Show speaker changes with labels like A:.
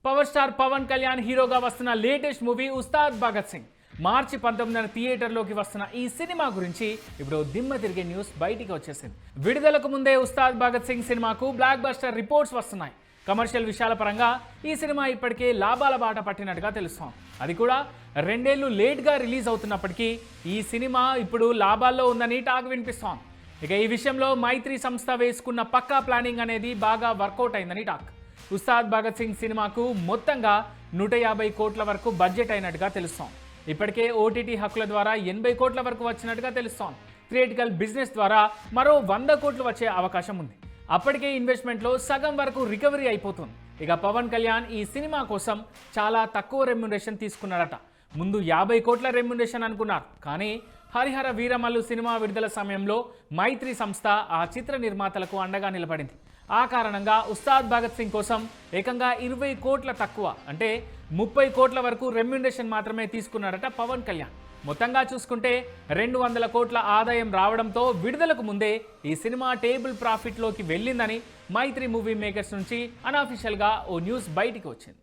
A: Power star Pawan Kalyan హీరోగా వస్తున్న latest movie Ustaad Bhagat Singh. మార్చి 19న థియేటర్లోకి వస్తున్న ఈ సినిమా గురించి ఇప్పుడు దిమ్మ తిరిగే న్యూస్ బయటికి వచ్చేసింది. విడుదలకు ముందే ఉస్తాద్ భగత్ సింగ్ సినిమాకు బ్లాక్ బస్టర్ రిపోర్ట్స్ వస్తున్నాయి. కమర్షియల్ విషయాల పరంగా ఈ సినిమా ఇప్పటికే లాభాల బాట పట్టినట్టుగా తెలుస్తోంది. అది కూడా 2 ఏళ్లు లేట్గా రిలీజ్ అవుతున్నప్పటికీ ఈ సినిమా ఇప్పుడు లాభాల్లో ఉందని టాక్ వినిపిస్తోంది. ఇక ఈ విషయంలో మైత్రి సంస్థ వేసుకున్న పక్కా ప్లానింగ్ అనేది బాగా వర్కౌట్ అయిందని టాక్. ఉస్తాద్ భగత్ సింగ్ సినిమాకు మొత్తంగా 150 కోట్ల వరకు బడ్జెట్ అయినట్టుగా తెలుస్తోంది. ఇప్పటికే ఓటీటీ హక్కుల ద్వారా 80 కోట్ల వరకు వచ్చినట్టుగా తెలుస్తోంది. థియేటికల్ బిజినెస్ ద్వారా మరో 100 కోట్లు వచ్చే అవకాశం ఉంది. అప్పటికే ఇన్వెస్ట్మెంట్లో సగం వరకు రికవరీ అయిపోతుంది. ఇక పవన్ కళ్యాణ్ ఈ సినిమా కోసం చాలా తక్కువ రెమ్యునరేషన్ తీసుకున్నాడట. ముందు 50 కోట్ల రెమ్యునరేషన్ అనుకున్నారు. కానీ హరిహర వీరమల్లు సినిమా విడుదల సమయంలో మైత్రి సంస్థ ఆ చిత్ర నిర్మాతలకు అండగా నిలబడింది. ఆ కారణంగా ఉస్తాద్ భగత్ సింగ్ కోసం ఏకంగా 20 కోట్ల తక్కువ అంటే 30 కోట్ల వరకు రెమ్యునరేషన్ మాత్రమే తీసుకున్నాడట పవన్ కళ్యాణ్. మొత్తంగా చూసుకుంటే 200 కోట్ల ఆదాయం రావడంతో విడుదలకు ముందే ఈ సినిమా టేబుల్ ప్రాఫిట్లోకి వెళ్ళిందని మైత్రి మూవీ మేకర్స్ నుంచి అన్అఫీషియల్గా ఓ న్యూస్ బయటికి వచ్చింది.